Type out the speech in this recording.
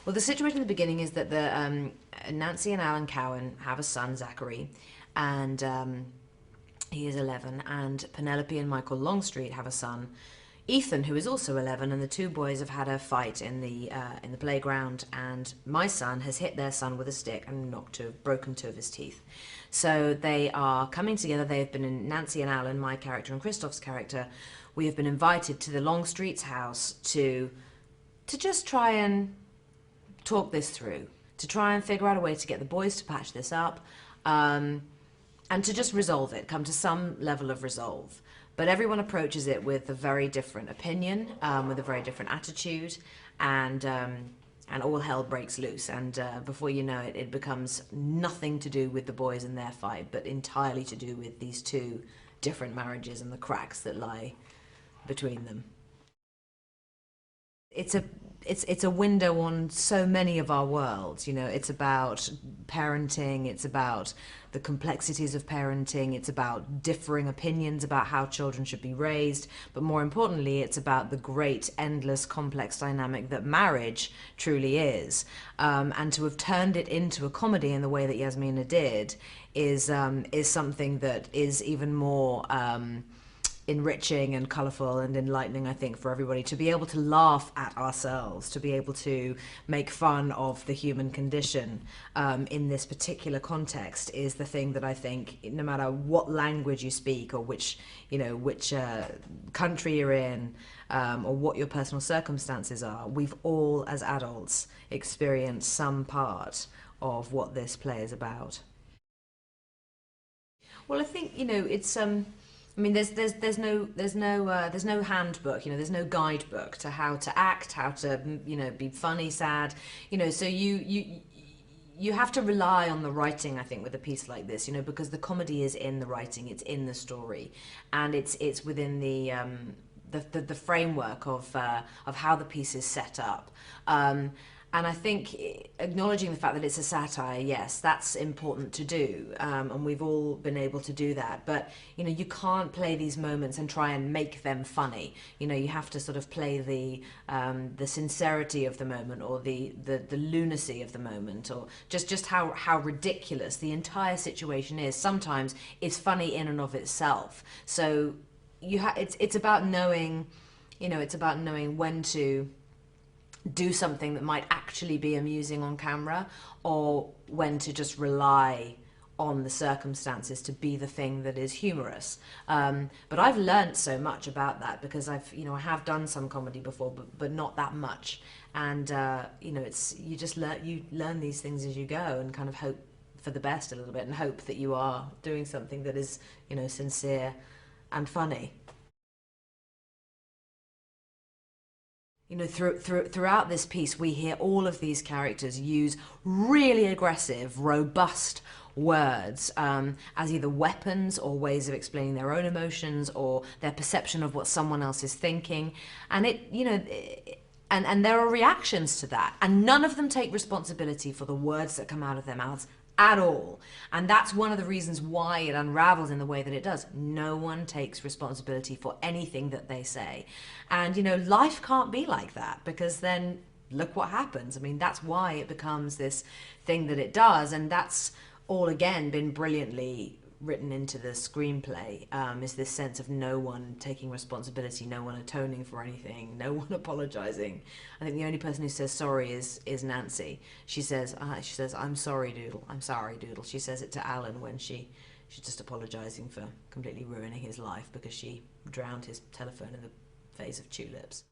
Well, the situation in the beginning is that the Nancy and Alan Cowan have a son, Zachary, and he is 11, and Penelope and Michael Longstreet have a son, Ethan, who is also 11, and the two boys have had a fight in the playground, and my son has hit their son with a stick and broken two of his teeth. So they are coming together. They have been in Nancy and Alan, my character and Christoph's character. We have been invited to the Longstreet's house to just try and talk this through, to try and figure out a way to get the boys to patch this up, and to just resolve it, come to some level of resolve. But everyone approaches it with a very different opinion, with a very different attitude, and all hell breaks loose. And before you know it, it becomes nothing to do with the boys and their fight, but entirely to do with these two different marriages and the cracks that lie between them. It's a window on so many of our worlds. You know, it's about parenting, it's about the complexities of parenting, it's about differing opinions about how children should be raised, but more importantly, it's about the great, endless, complex dynamic that marriage truly is. And to have turned it into a comedy in the way that Yasmina did is something that is even more enriching and colourful and enlightening, I think, for everybody, to be able to laugh at ourselves, to be able to make fun of the human condition in this particular context is the thing that I think, no matter what language you speak or which country you're in, or what your personal circumstances are, we've all, as adults, experienced some part of what this play is about. Well, I think, it's I mean, there's no handbook, there's no guidebook to how to act, how to, be funny, sad, so you have to rely on the writing, I think, with a piece like this, because the comedy is in the writing, it's in the story, and it's within the framework of how the piece is set up. And I think acknowledging the fact that it's a satire, yes, that's important to do, and we've all been able to do that. But you can't play these moments and try and make them funny. You have to sort of play the sincerity of the moment, or the lunacy of the moment, or just how ridiculous the entire situation is. Sometimes it's funny in and of itself. So it's about knowing, it's about knowing when to do something that might actually be amusing on camera, or when to just rely on the circumstances to be the thing that is humorous. But I've learned so much about that, because I have done some comedy before, but not that much. And you learn these things as you go, and kind of hope for the best a little bit, and hope that you are doing something that is, sincere and funny. Throughout this piece, we hear all of these characters use really aggressive, robust words as either weapons or ways of explaining their own emotions or their perception of what someone else is thinking. And and there are reactions to that, and none of them take responsibility for the words that come out of their mouths at all. And that's one of the reasons why it unravels in the way that it does. No one takes responsibility for anything that they say. And, life can't be like that, because then look what happens. I mean, that's why it becomes this thing that it does. And that's all, again, been brilliantly written into the screenplay, is this sense of no one taking responsibility, no one atoning for anything, no one apologizing. I think the only person who says sorry is Nancy. She says, I'm sorry, Doodle. I'm sorry, Doodle. She says it to Alan when she's just apologizing for completely ruining his life because she drowned his telephone in the vase of tulips.